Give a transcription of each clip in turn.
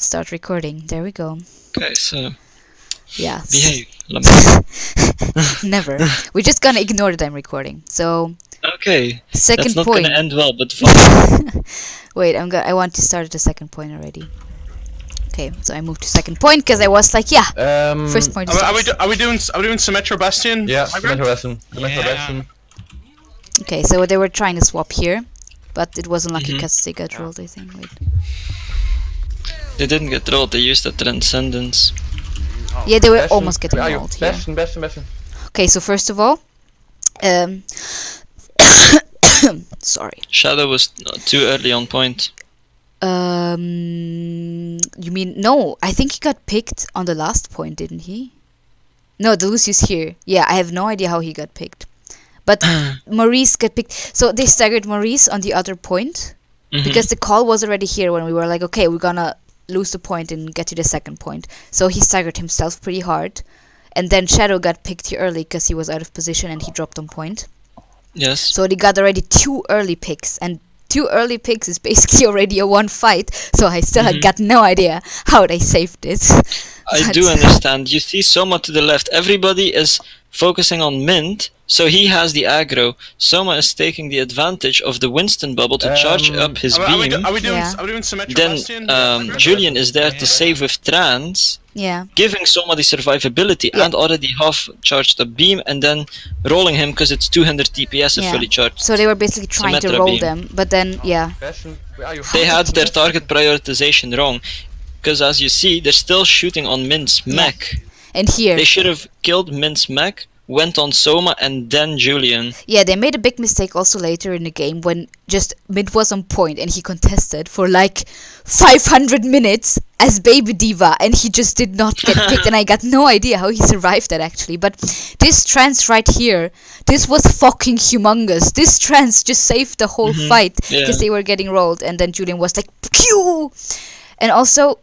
start recording. There we go. Okay, so Yeah. behave. Never. We're just gonna ignore that I'm recording. So Okay, second that's not point. gonna end well, but fine. Wait, I want to start at the second point already. Okay, so I moved to second point because I was like, yeah, first point is Are we doing Symmetra Bastion? Yeah, Hybrid? Symmetra Bastion. Okay, so they were trying to swap here, but it wasn't lucky because they got rolled, I think. Wait. They didn't get rolled, they used the Transcendence. Yeah, they were almost getting rolled here. Bastion. Okay, so first of all, sorry. Shadow was too early on point. You mean no? I think he got picked on the last point, didn't he? No, the Lucius here. Yeah, I have no idea how he got picked, but Maurice got picked. So they staggered Maurice on the other point because the call was already here when we were like, okay, we're gonna lose the point and get to the second point. So he staggered himself pretty hard, and then Shadow got picked here early because he was out of position and he dropped on point. Yes. So they got already 2 early picks, and 2 early picks is basically already a 1 fight, so I still had got no idea how they saved it. I do understand. You see Soma to the left. Everybody is focusing on Mint, so he has the aggro. Soma is taking the advantage of the Winston bubble to charge up his beam. Are we doing Symmetra Bastion? Then Julian is there to save with Trance, giving Soma the survivability and already half charged a beam, and then rolling him because it's 200 TPS if fully charged. So they were basically trying to roll them, but then Bastion, they had their target prioritization wrong, because as you see, they're still shooting on Mint's mech. And here They should have killed Mint's mech, went on Soma, and then Julian. Yeah, they made a big mistake also later in the game when just Mint was on point and he contested for like 500 minutes as Baby Diva and he just did not get picked, and I got no idea how he survived that actually. But this trance right here, this was fucking humongous. This trance just saved the whole fight because they were getting rolled, and then Julian was like, pew! And also,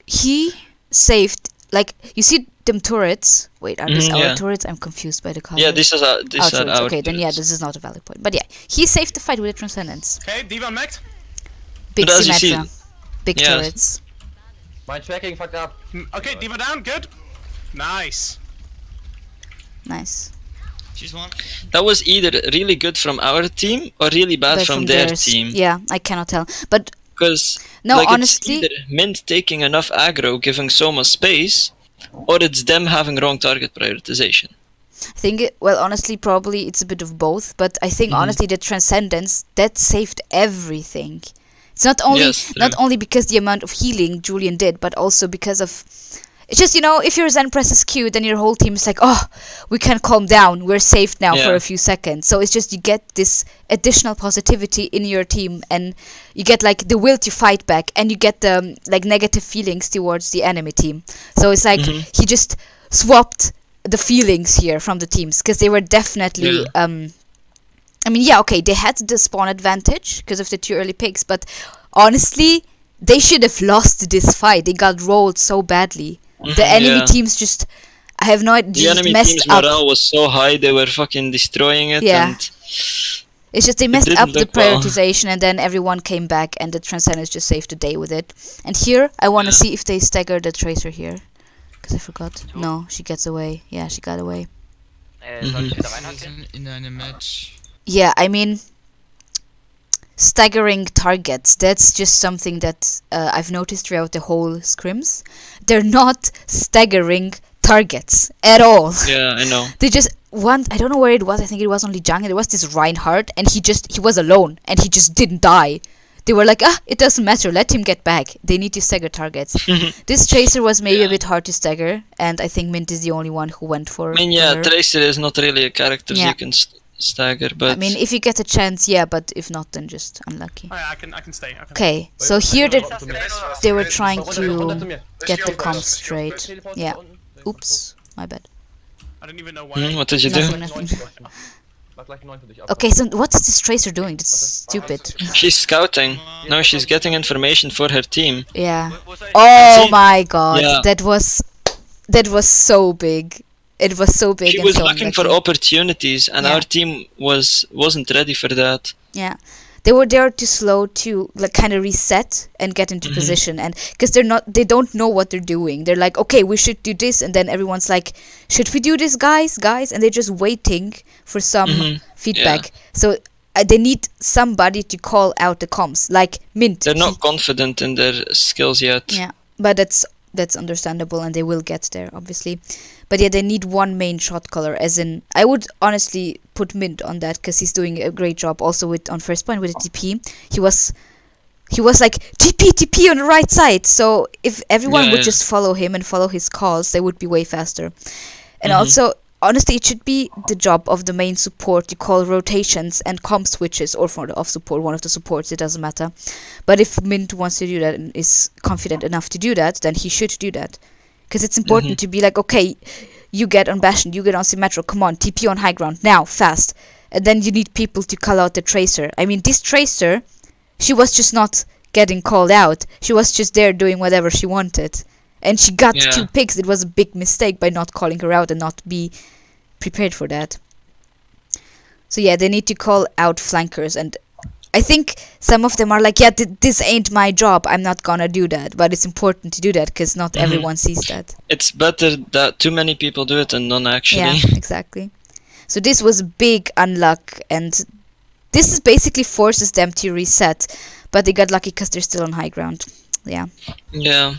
he saved, like, you see them turrets. Wait, are these our turrets? I'm confused by the color. Yeah, this is our turrets. Okay, then yeah, this is not a valid point. But yeah, he saved the fight with the Transcendence. Okay, Diva mech. Big But as you see- Symmetra. Big turrets. Mein tracking fucked up. Okay, Diva down, good. Nice. Nice. She's one. That was either really good from our team or really bad But from their theirs, team. Yeah, I cannot tell. But Because no, like, honestly, it's either Mint taking enough aggro, giving Soma space, or it's them having wrong target prioritization. I think, well, honestly, probably it's a bit of both. But I think, honestly, the Transcendence, that saved everything. It's not only because the amount of healing Julian did, but also because of... It's just, you know, if your Zen presses Q, then your whole team is like, oh, we can calm down, we're safe now for a few seconds. So it's just you get this additional positivity in your team, and you get like the will to fight back, and you get the like negative feelings towards the enemy team. So it's like he just swapped the feelings here from the teams, because they were definitely... I mean, yeah, okay, they had the spawn advantage because of the 2 early picks, but honestly, they should have lost this fight. They got rolled so badly. The enemy teams just... I have no idea. The enemy team's morale was so high, they were fucking destroying it. Yeah. And it's just they messed up the look well. prioritization, and then everyone came back, and the Transcendence just saved the day with it. And here, I want to see if they stagger the Tracer here. Because I forgot. No, she gets away. Yeah, she got away. In einem Match. Yeah, I mean, staggering targets, that's just something that I've noticed throughout the whole scrims. They're not staggering targets at all. yeah, I know. They just I don't know where it was, I think it was only jungle. There was this Reinhardt, and he was alone, and he just didn't die. They were like, it doesn't matter, let him get back. They need to stagger targets. This Tracer was maybe a bit hard to stagger, and I think Mint is the only one who went for I mean, yeah, her. Tracer is not really a character you can stagger, but... I mean, if you get a chance, yeah, but if not, then just unlucky. Oh, yeah, I can stay. Okay, so here they were trying to get the comp straight. Yeah. Oops, my bad. I don't even know why. what did you do? Nothing. Okay, so what's this Tracer doing? That's stupid. She's scouting. No, she's getting information for her team. Yeah. Oh my god, Yeah. that was so big. It was so big. She and was so looking for unlucky. opportunities, and our team wasn't ready for that. Yeah. they were there too slow to like kind of reset and get into position, and because they don't know what they're doing. They're like, okay, we should do this, and then everyone's like, should we do this, guys, and they're just waiting for some feedback. So they need somebody to call out the comms, like Mint. They're not confident in their skills yet. Yeah, but that's understandable, and they will get there, obviously. But yeah, they need one main shot caller, as in, I would honestly put Mint on that, because he's doing a great job also on first point with the TP. He was like, TP on the right side, so if everyone would just follow him and follow his calls, they would be way faster. And also, honestly, it should be the job of the main support to call rotations and comp switches, or for the off support, one of the supports, it doesn't matter. But if Mint wants to do that and is confident enough to do that, then he should do that. Because it's important to be like, okay, you get on Bastion, you get on Symmetro, come on, TP on high ground, now, fast. And then you need people to call out the Tracer. I mean, this Tracer, she was just not getting called out. She was just there doing whatever she wanted. And she got 2 picks. It was a big mistake by not calling her out and not be prepared for that. So yeah, they need to call out flankers, and I think some of them are like, yeah, this ain't my job, I'm not gonna do that. But it's important to do that, because not everyone sees that. It's better that too many people do it than none actually. Yeah, exactly. So this was big unluck, and this is basically forces them to reset. But they got lucky because they're still on high ground. Yeah. Yeah.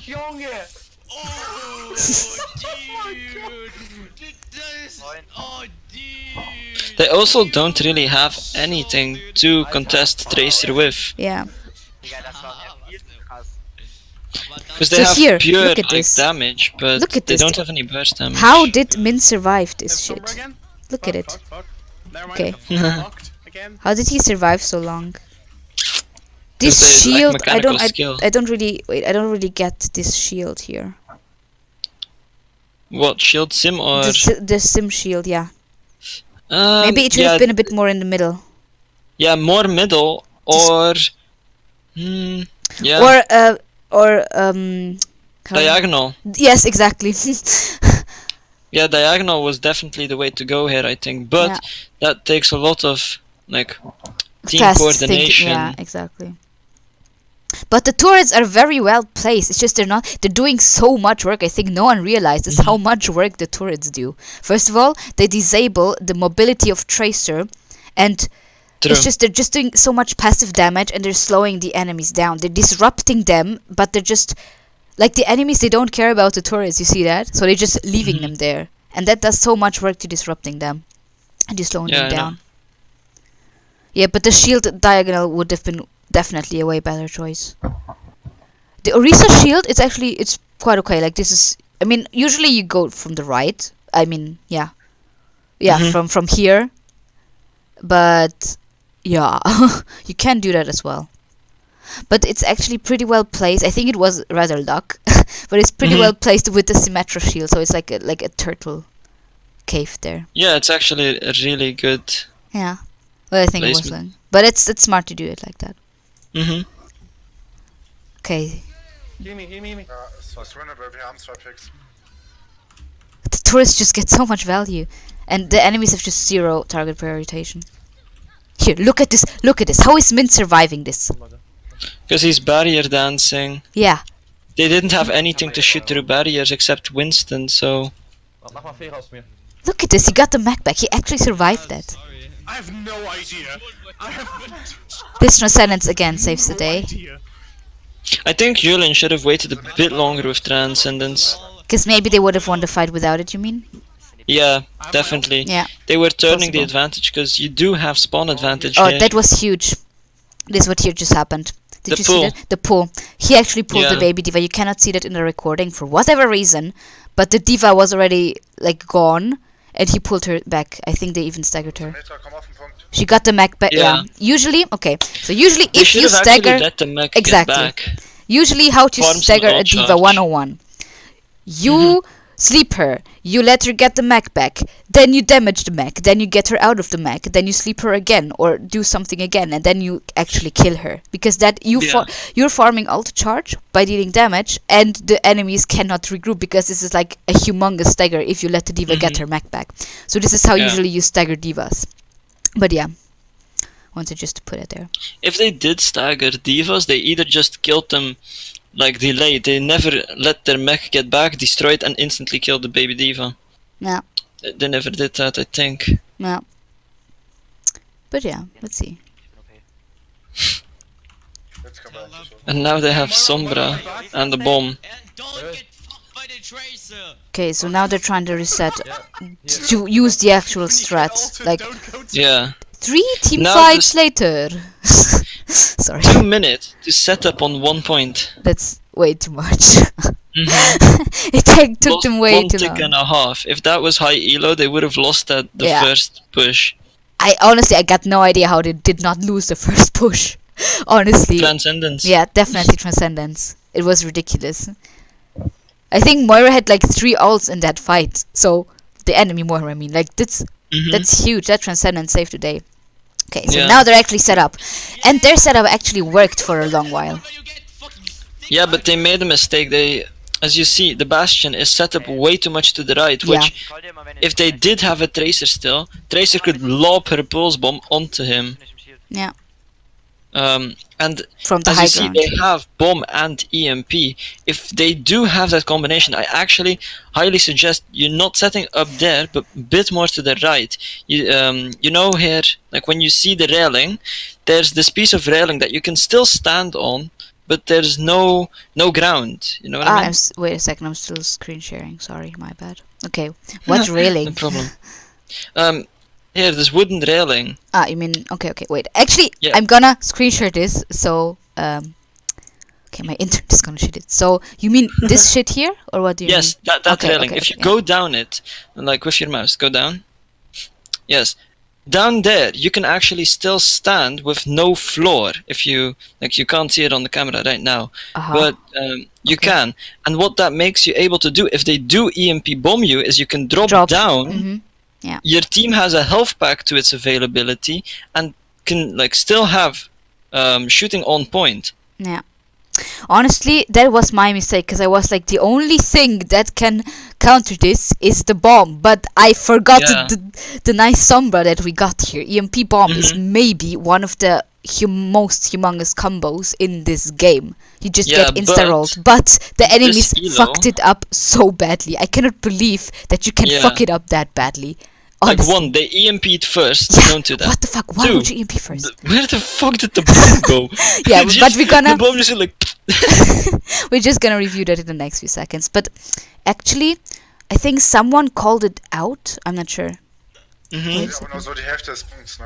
Oh, dude. They also don't really have anything to contest Tracer with. Yeah. Because they So have here, pure look at like, this. damage, but Look at they this. don't have any burst damage. How did Min survive this Sober shit? again? Look at it. Fuck. Never mind. Okay. Locked again. How did he survive so long? 'Cause This they lack shield, mechanical skill. I don't really get this shield here. What, shield sim or... The sim shield, yeah. Maybe it should yeah, have been a bit more in the middle. Yeah, more middle, or... yeah, Or diagonal. Yes, exactly. Yeah, diagonal was definitely the way to go here, I think. But Yeah. that takes a lot of, like, team Fast coordination. thinking, yeah, exactly. But the turrets are very well placed. It's just they're doing so much work. I think no one realizes how much work the turrets do. First of all, they disable the mobility of Tracer, and True. it's just they're just doing so much passive damage, and they're slowing the enemies down. They're disrupting them, but they're just like the enemies. They don't care about the turrets. You see that? So they're just leaving them there, and that does so much work to disrupting them and just slowing them I know. down. Yeah, but the shield diagonal would have been definitely a way better choice. The Orisa shield, it's quite okay. Like this is, I mean, usually you go from the right. I mean, yeah, from here. But yeah, you can do that as well. But it's actually pretty well placed. I think it was rather luck, but it's pretty well placed with the Symmetra shield. So it's like a turtle cave there. Yeah, it's actually a really good... Yeah, well, I think it was placement. like, but it's smart to do it like that. Okay. Heal me. Surrender, wir haben 2 Picks. The tourists just get so much value, and the enemies have just 0 target prioritization. Here, look at this. How is Mint surviving this? Because he's barrier dancing. Yeah. They didn't have anything to shoot through barriers except Winston, so... Mach mal Fehler aus mir. Look at this. He got the mech back. He actually survived that. Sorry. I have no idea. I have This Transcendence again saves the no day. idea. I think Julian should have waited a bit longer with Transcendence. Because maybe they would have won the fight without it, you mean? Yeah, definitely. Yeah. They were turning the Possible. advantage, because you do have spawn advantage Oh, here. that was huge. This is what here just happened. Did The you pull. see that? The pull. He actually pulled the Yeah. baby diva. You cannot see that in the recording for whatever reason. But the diva was already like gone, and he pulled her back. I think they even staggered her. Meter, komm auf den Punkt. She got the mech back. Yeah. Usually, okay. So usually, They if should you have actually stagger, let the mech Exactly. get back. usually how to Farms stagger and a all diva charge. 101. You sleep her. You let her get the mech back. Then you damage the mech. Then you get her out of the mech. Then you sleep her again or do something again, and then you actually kill her, because that you're farming auto charge by dealing damage, and the enemies cannot regroup, because this is like a humongous stagger if you let the diva get her mech back. So this is how Yeah. usually you stagger divas. But yeah, Wanted just to put it there. If they did stagger divas, they either just killed them like delayed. They never let their mech get back, destroyed, and instantly killed the baby diva. Yeah. They never did that, I think. Yeah. But yeah, let's see. Let's come back. And now they have Sombra and the bomb. And don't get fucked by the tracer. Okay, so now they're trying to reset to use the actual strats. Like Don't go to Yeah. 3 team Now fights later. Sorry, 2 minutes to set up on 1 point. that's way too much. Mhm. It took Lost them way 1 too tick long. and a half. If that was high elo, they would have lost at the Yeah. first push. I honestly, I got no idea how they did not lose the first push. Honestly, Transcendence. yeah, definitely Transcendence. It was ridiculous. I think Moira had like 3 ults in that fight. So the enemy Moira, I mean, like Mhm. that's huge. That Transcendence saved the day. Okay, so Yeah. now they're actually set up, and their setup actually worked for a long while. But you get fucking stick Yeah, but they made a mistake. They, as you see, the Bastion is set up way too much to the right, which, if they did have a Tracer still, Tracer could lob her Pulse Bomb onto him. Yeah, And from the as high you see, ground. they have Bomb and EMP. If they do have that combination, I actually highly suggest you not setting up there, but a bit more to the right. You know here, like when you see the railing, there's this piece of railing that you can still stand on, but there's no ground. You know what I mean? Wait a second, I'm still screen sharing. Sorry, my bad. Okay, what railing? No problem. Here, this wooden railing. You mean okay, wait. Actually, Yeah. I'm gonna screen share this. So, okay, my internet is gonna shit it. So, you mean this shit here, or what do you Yes, mean? that Okay, railing. okay, If you okay, go down it, like with your mouse, go down. Yes, down there you can actually still stand with no floor. If you like, you can't see it on the camera right now, Uh-huh. but you Okay. can. And what that makes you able to do, if they do EMP bomb you, is you can drop down. Mhm. Yeah. Your team has a health pack to its availability and can like still have shooting on point. Yeah. Honestly, that was my mistake, because I was like, the only thing that can counter this is the bomb, but I forgot Yeah. the nice Sombra that we got here. EMP bomb is Mhm. maybe one of the most humongous combos in this game. You just Yeah, get insta-rolled, but the enemies elo- fucked it up so badly. I cannot believe that you can Yeah. fuck it up that badly. Like Honestly. one, they EMP'd first, Yeah, known to that. what the fuck? Why Two, would you EMP first? Where the fuck did the bomb go? Yeah, It but we're gonna- The bomb just like. We're just gonna review that in the next few seconds. But actually, I think someone called it out. I'm not sure. Mhm. Ja, aber nur so die Hälfte des Punkts, ne?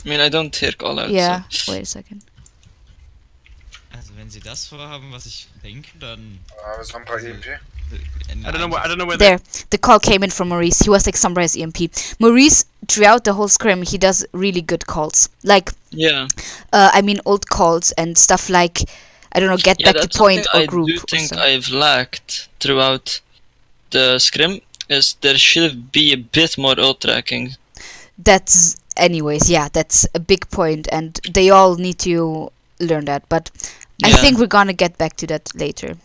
I mean, I don't hear call out. Yeah, So. wait a second. Also wenn sie das vorhaben, was ich denke, dann... Sombra EMP. I don't know where There, the call came in from Maurice. He was like Sunrise EMP. Maurice, throughout the whole scrim, he does really good calls. Like, Yeah. I mean, old calls and stuff like, I don't know, get Yeah, back to that's point something or group. I do or think so. I've lacked throughout the scrim is there should be a bit more ult tracking. That's, anyways, yeah, that's a big point, and they all need to learn that. But I Yeah. think we're gonna get back to that later,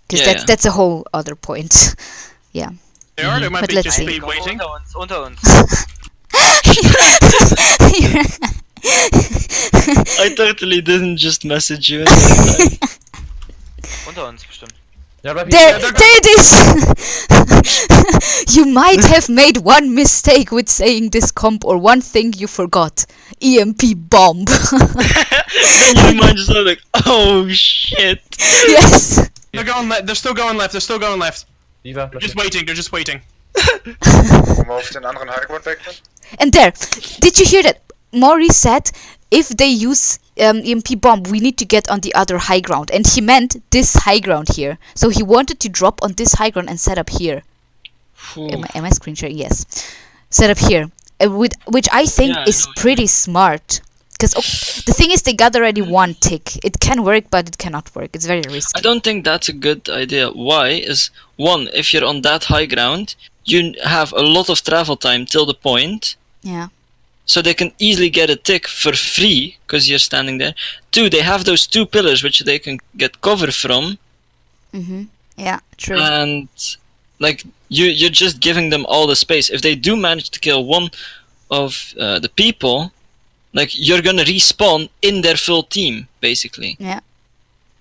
because Yeah, yeah. that's a whole other point. Yeah. they are. They might But be let's just see. be waiting. Unter uns. I totally didn't just message you. Unter uns bestimmt. Ja, bleib There, hier. there it is! You might have made one mistake with saying this comp, or one thing you forgot. EMP bomb. Then your mind just like, oh shit. Yes! They're going left. They're still going left. They're still going left. Diva, They're just waiting. They're just waiting. Wollen wir auf den anderen Highground wechseln? And there, did you hear that? Maury said, if they use EMP bomb, we need to get on the other high ground. And he meant this high ground here. So he wanted to drop on this high ground and set up here. Am I screen sharing? Yes. Set up here. Which I think Yeah, I is know. pretty smart. Because the thing is, they got already one tick. It can work, but it cannot work. It's very risky. I don't think that's a good idea. Why? Is one, if you're on that high ground, you have a lot of travel time till the point. Yeah. So they can easily get a tick for free because you're standing there. Two, they have those 2 pillars which they can get cover from, Mm-hmm. Yeah, true. and like you're just giving them all the space. If they do manage to kill one of the people, like you're gonna respawn in their full team, basically. Yeah,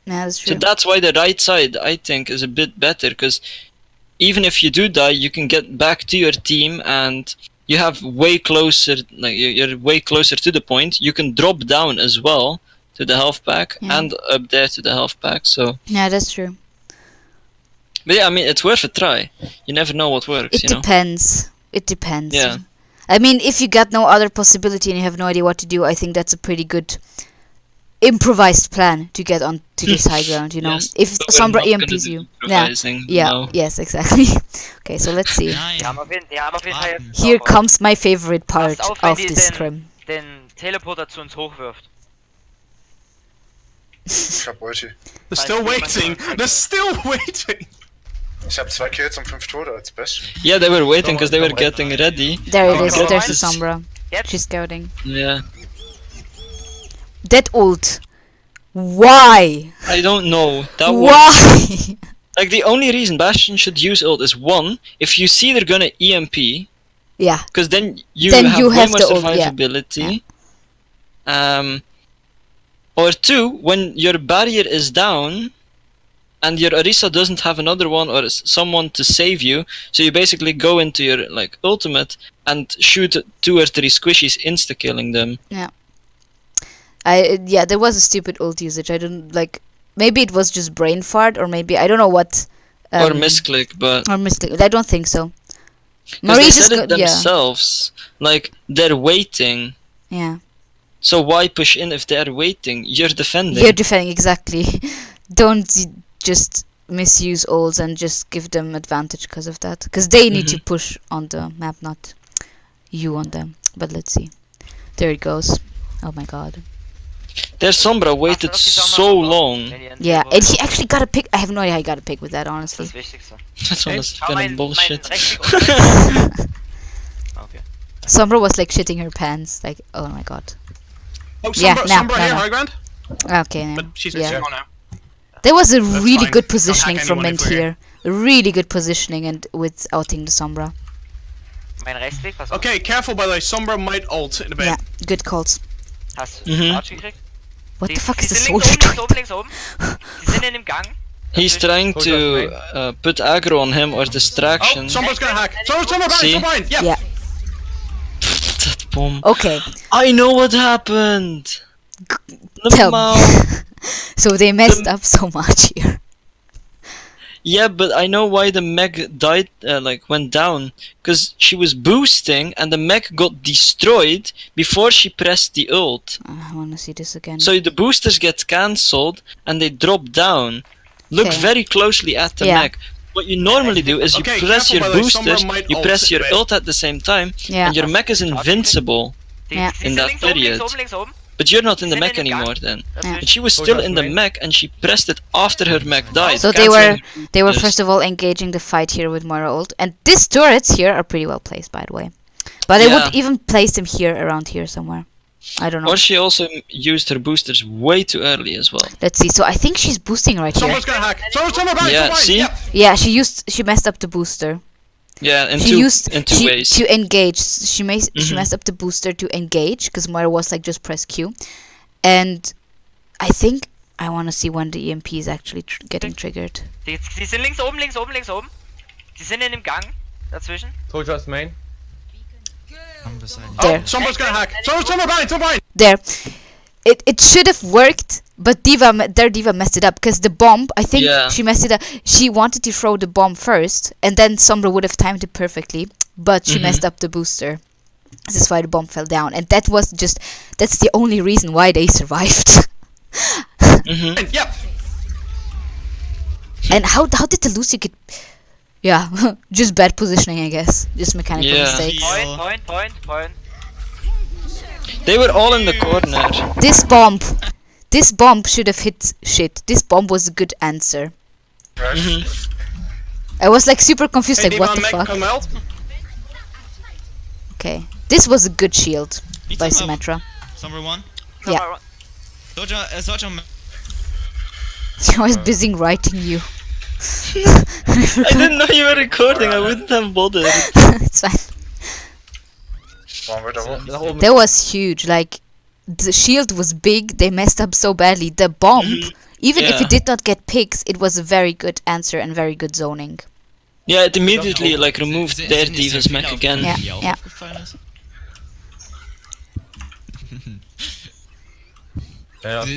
that's So true. that's why the right side, I think, is a bit better, because even if you do die, you can get back to your team, and you have way closer, like you're way closer to the point. You can drop down as well to the health pack, Yeah. and up there to the health pack. So, Yeah, that's true. but yeah, I mean, it's worth a try. You never know what works, It you know. depends. It depends. Yeah. I mean, if you got no other possibility and you have no idea what to do, I think that's a pretty good improvised plan to get on to this high ground, you know. Yes, If but we're Sombra not gonna EMPs do you. Yeah. improvising, Yeah, no. yes, exactly. Okay, so let's see. Nein. Die haben auf jeden Fall Warten. jetzt Here Zauberer. comes my favorite part Passt auf, wenn of die this den- scrim. Den Teleporter zu uns hochwirft. Ich hab Ulti. They're still waiting. They're still waiting. Ich hab 2 Kills und 5 Tote als Best. Yeah, they were waiting because they were getting ready. There it is, Okay. there's the Sombra. Jetzt. She's scouting. Yeah. That ult. Why? I don't know. That was Why? like the only reason Bastion should use ult is one, if you see they're gonna EMP, Yeah. because then you Then have you way have more the ult, yeah. survivability. Or two, when your barrier is down and your Orisa doesn't have another one or someone to save you, so you basically go into your like ultimate and shoot 2 or 3 squishies, insta killing them. Yeah, there was a stupid ult usage. I don't like. Maybe it was just brain fart, or maybe I don't know what. Or misclick, but Or misclick. I don't think so. 'cause they Maurice is said it good. Yeah. themselves, like they're waiting. Yeah. So why push in if they're waiting? You're defending. You're defending exactly. Don't just misuse ults and just give them advantage because of that. Because they need to push on the map, not you on them. But let's see. There it goes. Oh my god. Their Sombra waited Achtet auf die so Sommer- long. Wenn ihr einen Yeah, Teleporter- and he actually got a pick. I have no idea how he got a pick with that, honestly. Das Wichtigste. That's honestly Schau kind mein of bullshit. Rechtsklick und Okay. Sombra was like shitting her pants. Like, oh my god. Oh, Yeah, Sombra, now, Sombra now, here, now. high ground. Okay. But she's Yeah. gone now. There was a That's really fine. good Don't positioning hack from anyone Mint if we're here. Really good positioning and with outing the Sombra. Mein Rechtsklick, pass auf. Okay, careful by the way. Sombra might ult in a bit. Yeah, good calls. Hast du Mhm. Arch gekriegt? What Die- the fuck die is the sind soldier links doing? oben, links oben, links oben. Die sind in dem Gang. He's trying to put aggro on him or Oh, distraction. Sombra's gonna hack. Sombra behind, See? Sombra behind. Yeah. Yeah. That bomb. Okay, I know what happened. tell Lamau. me. So they messed up so much here. Yeah, but I know why the mech died, like went down. Because she was boosting and the mech got destroyed before she pressed the ult. I wanna see this again. So the boosters get cancelled and they drop down. Look Okay. very closely at the Yeah. mech. What you normally do is you Okay, press careful, your by the way, Sombra boosters, might you ult press in a your bit. ult at the same time, Yeah. and your mech is invincible. Die, Ja. die In sind that links oben, period. links oben. But you're not in the Sind mech in dem Gang. anymore then. Dazwischen. And she was still in the mech and she pressed it after her mech died. So they were cancelling her first of all engaging the fight here with Mauro ult, and these turrets here are pretty well placed, by the way. But I Yeah. would even place them here, around here somewhere. I don't know. Or she also used her boosters way too early as well. Let's see. So I think she's boosting right here. Sombra's gonna hack. Sombra behind, Yeah, Sombra behind. see? Yeah. Yeah, she messed up the booster. Yeah, in She two used ways. to engage. She Mhm. messed up the booster to engage because Mauro was like just press Q, and I think I want to see when the EMP is actually getting triggered. Die sind links oben, links oben, links oben. Die sind in dem Gang dazwischen. Soldier's main. Haben wir's eigentlich. There. Oh, Sombra's gonna hack. Sombra behind, Sombra behind. There, it should have worked, but their diva messed it up because the bomb. I think Yeah. she messed it up. She wanted to throw the bomb first, and then Sombra would have timed it perfectly, but she messed up the booster. This is why the bomb fell down, and that's the only reason why they survived. Mhm. Yeah. And how did the Lucy get? Yeah, just bad positioning, I guess. Just mechanical Yeah. mistakes. Yeah. Point. They were all in the corner. This bomb should have hit shit. This bomb was a good answer. Right? I was like super confused, Hey, like what the Diva, fuck. come out. Okay, this was a good shield Beat by them up. Symmetra. Somewhere one. Yeah. Soldier. I was busy writing you. I didn't know you were recording, I wouldn't have bothered. It's fine. Waren wir da hoch? Nach oben. That was huge. Like the shield was big, they messed up so badly. The bomb, even if Yeah. it did not get picks, it was a very good answer and very good zoning. Yeah, it immediately like removed Sind- their sind dir Divas Fehler mech again. Ja. aufgefallen, die auch ja. aufgefallen ist?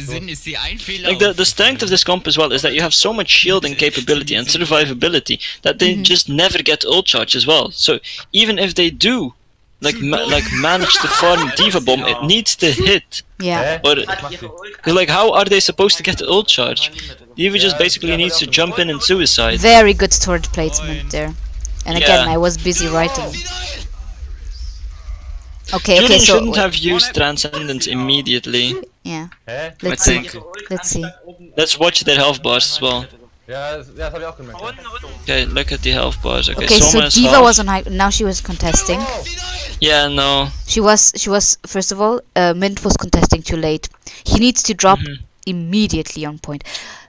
Sinn ist die ein Fehler. Like the strength of this comp as well is that you have so much shielding capability and survivability that they just never get ult charge as well. So even if they do manage to farm Diva Bomb, it needs to hit. Yeah. Or like how are they supposed to get the ult charge? Diva just basically needs to jump in and suicide. Very good turret placement there. And again, Yeah. I was busy writing. Okay, Julian so shouldn't have used Transcendence immediately. yeah. Hä? Let's I see. think. Let's see. Let's watch their health bars as well. Ja, das hab ich auch gemerkt. Unten. Okay, look at the health bars. Okay, Okay, so Soma's Diva half. was on high. Now she was contesting. Yeah, no. She was first of all, Mint was contesting too late. He needs to drop immediately on point.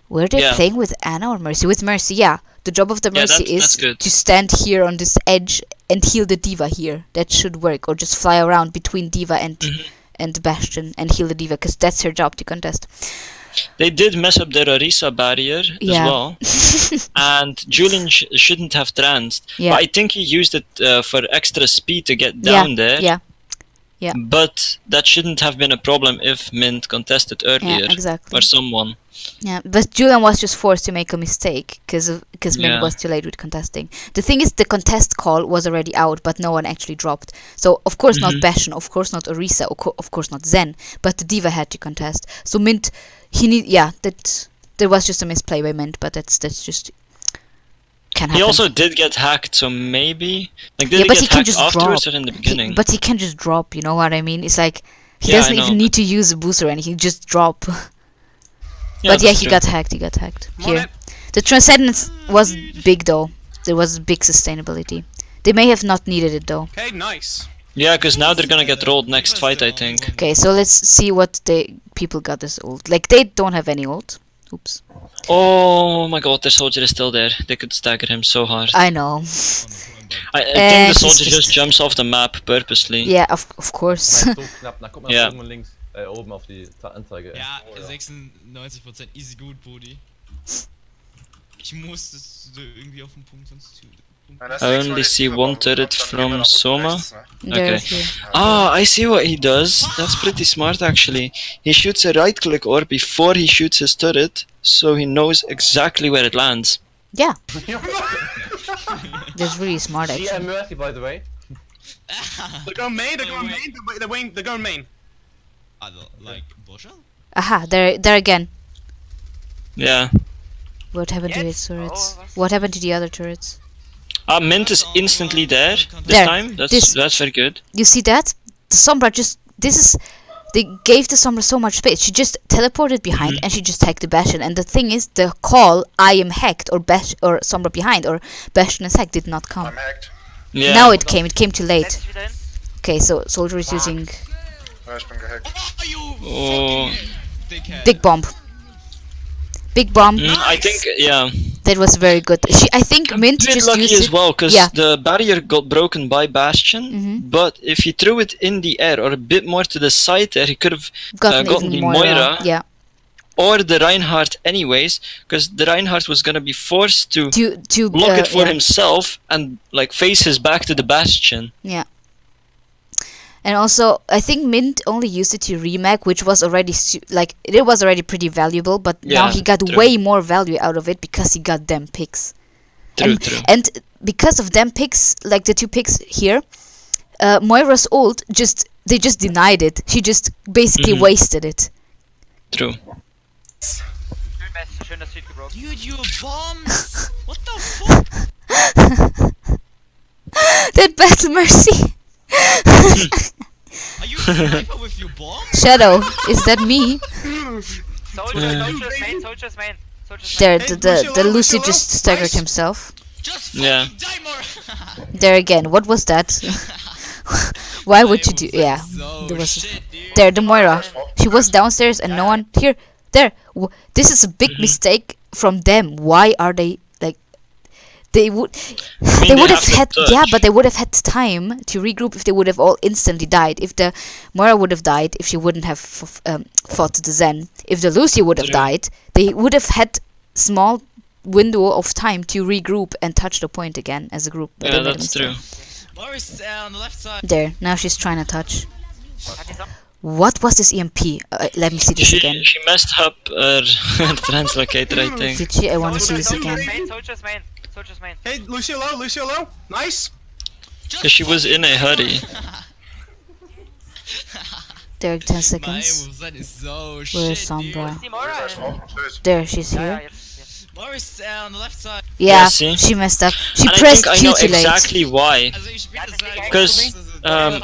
Were they Yeah. playing with Anna or Mercy? With Mercy, yeah. The job of the Yeah, Mercy that's is good. to stand here on this edge and heal the Diva here. That should work. Or just fly around between Diva and Bastion and heal the Diva, because that's her job to contest. They did mess up their Orisa barrier Yeah. as well. And Julian shouldn't have tranced. Yeah. But I think he used it for extra speed to get down there. Yeah. Yeah. But that shouldn't have been a problem if Mint contested earlier. exactly. Or someone. Yeah, but Julian was just forced to make a mistake because Mint Yeah. was too late with contesting. The thing is, the contest call was already out, but no one actually dropped. So of course not Bastion, of course not Orisa, of course not Zen, but the Diva had to contest. So Mint, that there was just a misplay by Mint, but that's just can happen. He also did get hacked, so maybe like did Yeah, he but get he can hacked just afterwards drop. or in the beginning? But he can just drop. You know what I mean? It's like he Yeah, I doesn't know, even need but- to use a booster or anything. Just drop. Yeah, But yeah, that's he true. got hacked. He got hacked. Come on Here, in. the Transcendence was big though. There was big sustainability. They may have not needed it though. Okay, nice. Yeah, because now they're gonna get rolled next fight, I think. Okay, so let's see what people got as ult. Like they don't have any ult. Oops. Oh my god, their soldier is still there. They could stagger him so hard. I know. I think he's the soldier just- just jumps off the map purposely. Yeah, of course. So knapp. Na, guck mal Ja. oben links, oben auf die Anzeige. Ja, 96% easy gut, Brudi. Ich muss das irgendwie auf den Punkt, sonst... Nein, das I ist only nichts, see weil one die turret dann from immer nach unten Soma. rechts, ne? They're Okay. here. Ah, I see what he does. That's pretty smart actually. He shoots a right click orb before he shoots his turret, so he knows exactly where it lands. Yeah. That's really smart actually. GM Mercy, by the way. They're going main, they're going main. Also, like, Boscha? Aha, there again. Yeah. What happened to Yes. his turrets? Oh, What happened to the other turrets? Mint is instantly there this There, time. this- That's very good. You see that? The Sombra they gave the Sombra so much space. She just teleported behind and she just hacked the Bastion. And the thing is, the call "I am hacked" or Sombra behind or Bastion is hacked did not come. I'm hacked. Yeah. Now it came too late. Setz dich wieder hin. Okay, so Soldier is using Ja, ich bin gehackt. Oh, you Oh. dickhead. big bomb. Big bomb. I think yeah. That was very good. I think Mint Bit just lucky used as it. well because Yeah. the barrier got broken by Bastion. But if he threw it in the air or a bit more to the side there, he could have Gotten gotten even the more. Moira Yeah. or the Reinhardt anyways, because the Reinhardt was gonna be forced to To block it for yeah. himself and like face his back to the Bastion. Yeah. And also, I think Mint only used it to remag, which was already it was already pretty valuable. But now Yeah, he got true. way more value out of it because he got them picks. True, true. And because of them picks, like the two picks here, Moira's ult they just denied it. She just basically wasted it. True. Schön das Feed gebroken. Dude, you bombs! What the fuck? That battle mercy. Are you a sniper with your bomb? Shadow, is that me? Soldier's main, Soldier's main. Soldier's main. There, Hey, the Lucy Lucio, just staggered nice. himself. Just Yeah. fucking die more! There again, what was that? Why would you do? Yeah, So there was shit, dude. there the Moira. She was downstairs and no one here. There. This is a big mistake from them. Why are they like? they would mean, they they would have have to had touch. but they would have had time to regroup if they would have all instantly died. If the Moira would have died, if she wouldn't have fought the Zen, if the Lucio would have True. died, they would have had small window of time to regroup and touch the point again as a group. But they Yeah, made a that's mistake. true. Mauro is on the left side. There, now she's trying to touch. Hat die so- What was this EMP? Let me see this again. She messed up her translocator, I think. Did she? I want to see this again. Main, Soldier's main. Soldier's main. Hey, Lucio low, Lucio low. Nice. Because she was in a hurry. There, 10 My seconds. moveset is so Where's shit, dude. Sombra? Die Moira. Smoke, please. There, she's Ja, ja, here. jetzt. Mauro is on the left side. Yeah, see? she messed up. She And I pressed think I Q know too late. exactly why. Also ich spiele das halt. Because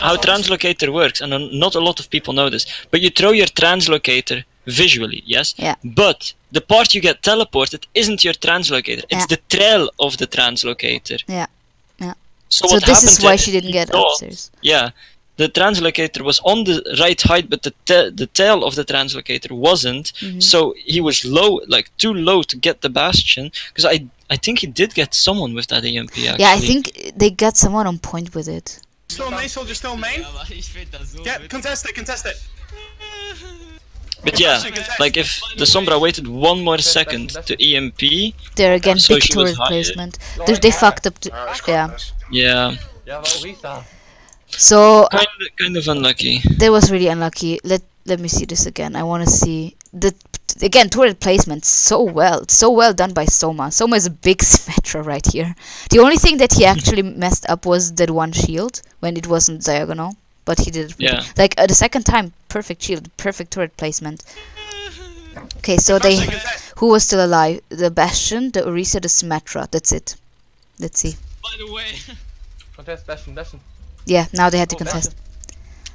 how translocator works, and not a lot of people know this, but you throw your translocator visually, yes? Yeah. But the part you get teleported isn't your translocator, it's Yeah. the trail of the translocator. Yeah, yeah. So, So what this is happened why is she didn't get thought- upstairs. Yeah, the translocator was on the right height, but the tail of the translocator wasn't. Mm-hmm. So he was low, like too low to get the bastion. Because I think he did get someone with that EMP. Actually. Yeah, I think they got someone on point with it. Still main, soldier still main. Aber ich find das so Get witzig. contest it, contest it. But yeah, like if the Sombra waited one more second to EMP, There again, So big she was turret higher. placement. They fucked up. Ich Yeah. konnte nicht. yeah, Ja, aber Orisa. So kind of unlucky. that was really unlucky. Let me see this again. I want to see the again turret placement so well done by Soma. Soma is a big Symmetra right here. The only thing that he actually messed up was that one shield when it wasn't diagonal, but he did it. Yeah. Like the second time, perfect shield, perfect turret placement. Okay, so they who was still alive? The Bastion, the Orisa, the Symmetra. That's it. Let's see. By the way. Contest, Bastion, Bastion. Yeah, now they had to Oh, contest.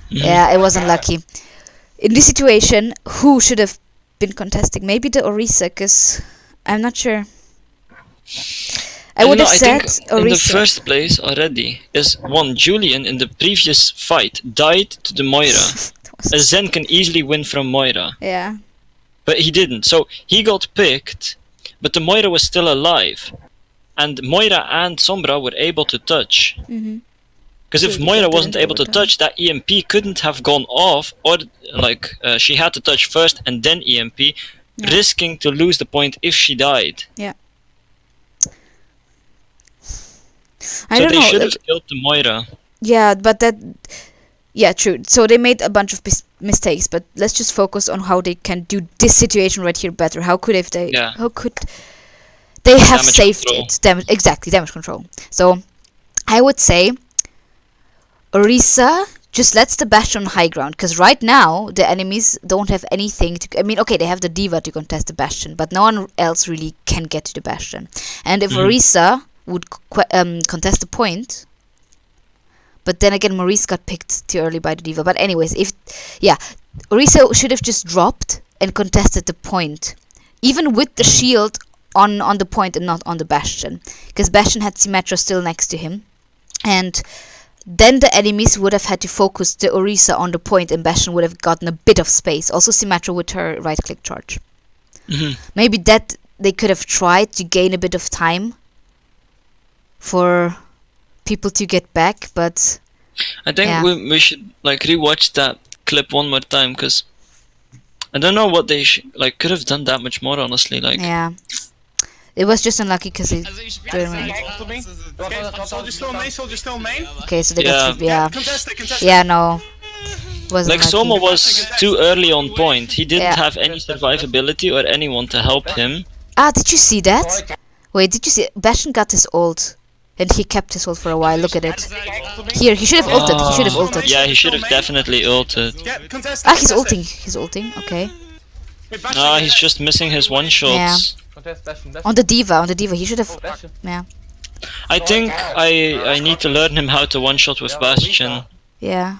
Bastion. Yeah, it was unlucky. In this situation, who should have been contesting? Maybe the Orisa, because I'm not sure. I would have I said think in the Orisa. first place already is one Julian in the previous fight died to the Moira. A Zen can easily win from Moira, Yeah. but he didn't. So he got picked, but the Moira was still alive, and Moira and Sombra were able to touch. Mhm. Because if So Moira they wasn't didn't able to overtime. touch, that EMP couldn't have gone off, or like she had to touch first and then EMP, Yeah. risking to lose the point if she died. I So don't they know. should have killed the Moira. Yeah, but that. Yeah, true. So they made a bunch of mistakes, but let's just focus on how they can do this situation right here better. How could if they? Yeah. How could they have Damage saved control. it? Exactly, damage control. So I would say Orisa just lets the Bastion on high ground, because right now the enemies don't have anything to. I mean, okay, they have the Diva to contest the Bastion, but no one else really can get to the Bastion. And if Orisa would contest the point. But then again, Maurice got picked too early by the Diva. But anyways, Orisa should have just dropped and contested the point. Even with the shield on the point and not on the Bastion. Because Bastion had Symmetra still next to him. And then the enemies would have had to focus the Orisa on the point, and Bastion would have gotten a bit of space. Also Symmetra with her right-click charge. Maybe that they could have tried to gain a bit of time for people to get back, but I think Yeah. we should like rewatch that clip one more time, because I don't know what they could have done that much more, honestly. Like, yeah, it was just unlucky because it. Also ich spiele Doing das right. halt. To me. Das ist- Okay, soldier still main, soldier still main. Okay, so they Yeah. got yeah, Contest it, contest yeah, no, wasn't like Soma lucky. was too early on point. He didn't Yeah. have any survivability or anyone to help him. Ah, did you see that? Wait, did you see? Bastion got his ult, and he kept his ult for a while. Look at it. Here, he should have ulted. He should have ulted. Yeah, he should have definitely ulted. it. Get contest it. Ah, he's contest it. ulting. He's ulting. Okay. Wait, Bastion, Ah, he's just missing his one shots. Contest, Bastion, Bastion. On the Diva. He should have. Oh, Bastion. Yeah. I think I need to learn him how to one shot with Bastion. Yeah.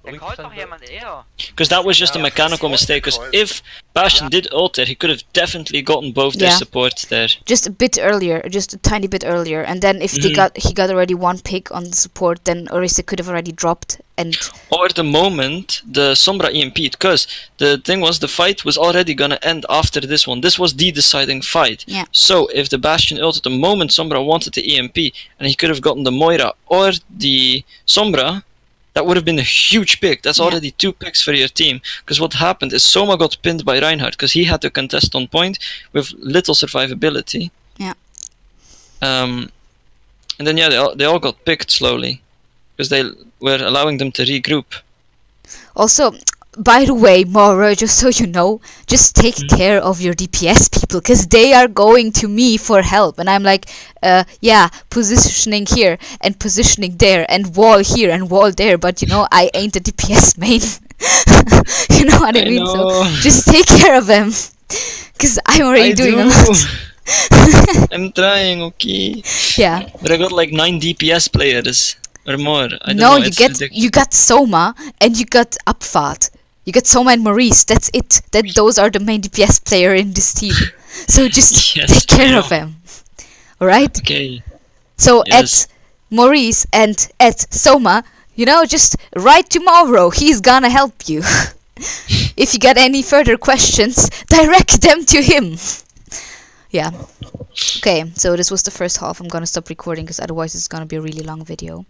Der Rico callt stand doch da. jemand eher. Because that was just a Yeah, mechanical it's mistake. Because called- if Bastion did ult there, he could have definitely gotten both their Yeah. supports there. Just a bit earlier, just a tiny bit earlier, and then if he got already one pick on the support, then Orisa could have already dropped. And Or the moment the Sombra EMP'd, because the thing was the fight was already gonna end after this one. This was the deciding fight. Yeah. So if the Bastion ulted the moment Sombra wanted the EMP, and he could have gotten the Moira or the Sombra, that would have been a huge pick. That's Yeah. already 2 picks for your team. Because what happened is Soma got pinned by Reinhardt, because he had to contest on point with little survivability. Yeah. And then yeah, they all got picked slowly, because they were allowing them to regroup. also, by the way, Mauro, just so you know, just take care of your DPS people, because they are going to me for help. And I'm like, yeah, positioning here, and positioning there, and wall here, and wall there, but you know, I ain't a DPS main. You know what I mean? know. So, just take care of them, because I'm already doing a lot. I'm trying, okay. Yeah. But I got like 9 DPS players or more. I don't No, know, it's ridiculous. you got Soma, and you got Upfat. You got Soma and Maurice. That's it. Those are the main DPS player in this team. So just Yes, take care I of know. them. Alright? Okay. So Yes. at Maurice and at Soma, you know, just write to Mauro. He's gonna help you. If you got any further questions, direct them to him. Yeah. Okay, so this was the first half. I'm gonna stop recording because otherwise it's gonna be a really long video.